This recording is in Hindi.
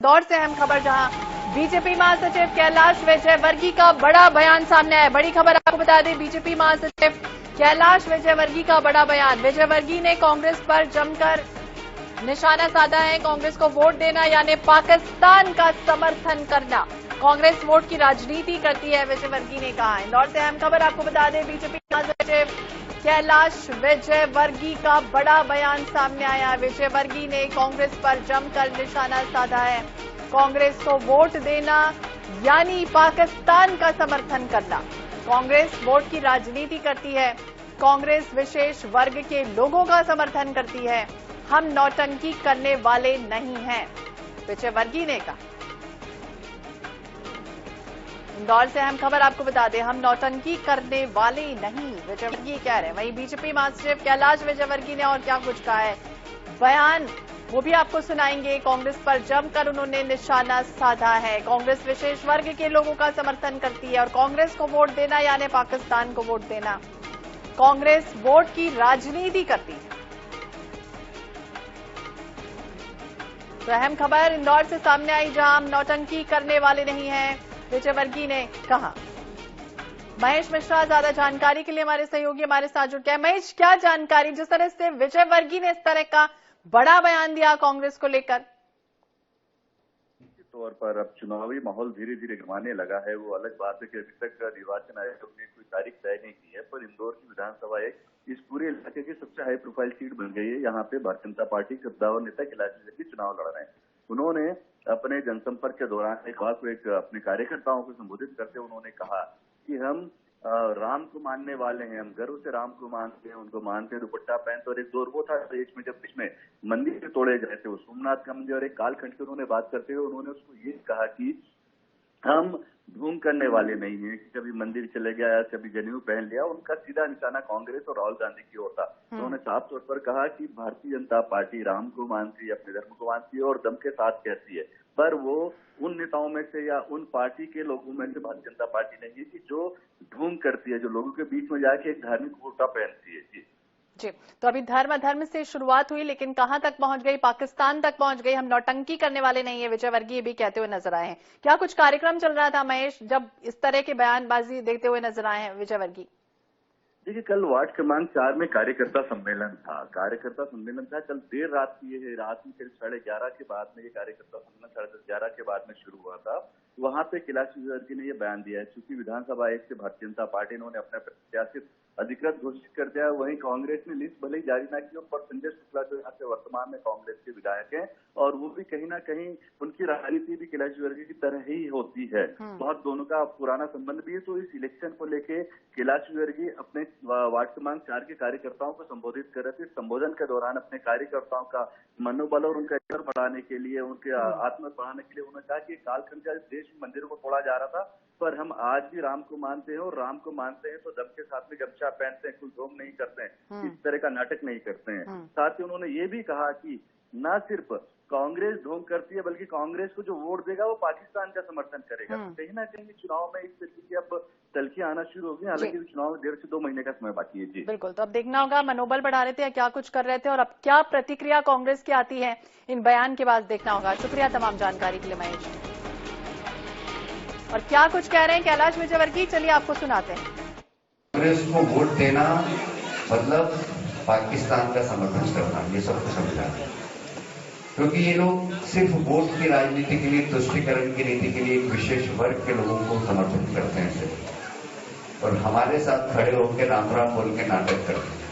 दौर से अहम खबर जहां बीजेपी महासचिव कैलाश विजयवर्गीय का बड़ा बयान सामने आया। बड़ी खबर आपको बता दें, बीजेपी महासचिव कैलाश विजयवर्गीय का बड़ा बयान। विजयवर्गीय ने कांग्रेस पर जमकर निशाना साधा है। कांग्रेस को वोट देना यानी पाकिस्तान का समर्थन करना। कांग्रेस वोट की राजनीति करती है, विजयवर्गीय ने कहा। इंदौर से अहम खबर आपको बता दें, बीजेपी महासचिव कैलाश विजयवर्गीय का बड़ा बयान सामने आया। विजयवर्गीय ने कांग्रेस पर जमकर निशाना साधा है। कांग्रेस को वोट देना यानी पाकिस्तान का समर्थन करना। कांग्रेस वोट की राजनीति करती है। कांग्रेस विशेष वर्ग के लोगों का समर्थन करती है। हम नौटंकी करने वाले नहीं हैं, विजयवर्गीय ने कहा। इंदौर से अहम खबर आपको बता दें, हम नौटंकी करने वाले नहीं, विजयवर्गीय कह रहे हैं। वहीं बीजेपी महासचिव कैलाश विजयवर्गीय ने और क्या कुछ कहा है, बयान वो भी आपको सुनाएंगे। कांग्रेस पर जमकर उन्होंने निशाना साधा है। कांग्रेस विशेष वर्ग के लोगों का समर्थन करती है और कांग्रेस को वोट देना यानी पाकिस्तान को वोट देना। कांग्रेस वोट की राजनीति करती है। तो अहम खबर इंदौर से सामने आई, जहां हम नौटंकी करने वाले नहीं हैं, विजयवर्गीय ने कहा। महेश मिश्रा ज्यादा जानकारी के लिए हमारे सहयोगी हमारे साथ जुड़ गए। महेश, क्या जानकारी, जिस तरह से विजयवर्गीय ने इस तरह का बड़ा बयान दिया कांग्रेस को लेकर? निश्चित तौर पर अब चुनावी माहौल धीरे धीरे गरमाने लगा है। वो अलग बात है कि अभी तक निर्वाचन आयोग ने कोई तारीख तय नहीं की है, पर इंदौर की विधानसभा एक इस पूरे इलाके की सबसे हाई प्रोफाइल सीट बन गई है। यहाँ पे भारतीय जनता पार्टी के कद्दावर नेता कैलाश विजयवर्गीय चुनाव लड़ रहे हैं। उन्होंने अपने जनसंपर्क के दौरान एक अपने कार्यकर्ताओं को संबोधित करते हुए उन्होंने कहा कि हम राम को मानने वाले हैं, हम गर्व से राम को मानते हैं, उनको मानते हैं, दुपट्टा पहनते। और एक दौर वो था देश में जब इसमें मंदिर तोड़े गए थे, वो सोमनाथ का मंदिर और एक कालखंड की उन्होंने बात करते हुए उन्होंने उसको ये कहा कि हम ढूंढ करने वाले नहीं है कि कभी मंदिर चले गया या कभी जनेऊ पहन लिया। उनका सीधा निशाना कांग्रेस और राहुल गांधी की ओर था। उन्होंने साफ तौर पर कहा कि भारतीय जनता पार्टी राम को मानती है, अपने धर्म को मानती है और दम के साथ कहती है, पर वो उन नेताओं में से या उन पार्टी के लोगों में से भारतीय जनता पार्टी नहीं है कि जो ढूंढ करती है, जो लोगों के बीच में जाके एक धार्मिक कुर्ता पहनती है। जी, तो अभी धर्म से शुरुआत हुई, लेकिन कहां तक पहुंच गई? पाकिस्तान तक पहुंच गई। हम नौटंकी करने वाले नहीं है, विजयवर्गीय भी कहते हुए नजर आए हैं। क्या कुछ कार्यक्रम चल रहा था महेश, जब इस तरह की बयानबाजी देते हुए नजर आए हैं विजयवर्गीय? देखिए, कल वार्ड क्रमांक 4 में कार्यकर्ता सम्मेलन था। कल देर रात की ये रात में करीब 11:30 के बाद में ये कार्यकर्ता सम्मेलन 10:30-11 के बाद में शुरू हुआ था। वहां पे कैलाश विजयवर्गीय ने ये बयान दिया है। चूंकि विधानसभा एक से भारतीय जनता पार्टी ने अपना प्रत्याशित अधिकृत घोषित कर दिया। वहीं कांग्रेस ने लिस्ट भले ही जारी न की, पर संजय शुक्ला जो यहाँ से वर्तमान में कांग्रेस के विधायक हैं और वो भी कहीं ना कहीं उनकी राजनीति भी कैलाश विजयवर्गीय की तरह ही होती है। बहुत दोनों का पुराना संबंध भी है। तो इस इलेक्शन को लेके कैलाश विजयवर्गीय अपने वार्ड क्रमांक 4 के कार्यकर्ताओं को संबोधित कर रहे थे। संबोधन के दौरान अपने कार्यकर्ताओं का मनोबल और उनका स्तर बढ़ाने के लिए, उनके आत्म बढ़ाने के लिए उन्होंने कहा कि कालखंड का देश में मंदिरों को तोड़ा जा रहा था, पर हम आज भी राम को मानते हैं और राम को मानते हैं तो दम के साथ में गमछा पहनते हैं, कुछ ढोंग नहीं करते हैं, इस तरह का नाटक नहीं करते हैं। साथ ही उन्होंने ये भी कहा कि न सिर्फ कांग्रेस ढोंग करती है, बल्कि कांग्रेस को जो वोट देगा वो पाकिस्तान का समर्थन करेगा। कहीं ना कहीं चुनाव में इस तरीके की अब तल्खियां आना शुरू हो गई। हालांकि चुनाव में 1.5 से 2 महीने का समय बाकी है। जी बिल्कुल, तो अब देखना होगा मनोबल बढ़ा रहे थे या क्या कुछ कर रहे थे और अब क्या प्रतिक्रिया कांग्रेस की आती है इन बयान के बाद, देखना होगा। शुक्रिया तमाम जानकारी के लिए महेश। और क्या कुछ कह रहे हैं कैलाश विजयवर्गीय, चलिए आपको सुनाते हैं। कांग्रेस को वोट देना मतलब पाकिस्तान का समर्थन करना, ये सबको समझा है। क्योंकि ये लोग सिर्फ वोट की राजनीति के लिए, तुष्टीकरण की नीति के लिए एक विशेष वर्ग के लोगों को समर्थन करते हैं और हमारे साथ खड़े होकर राम राम बोल के नाटक करते हैं।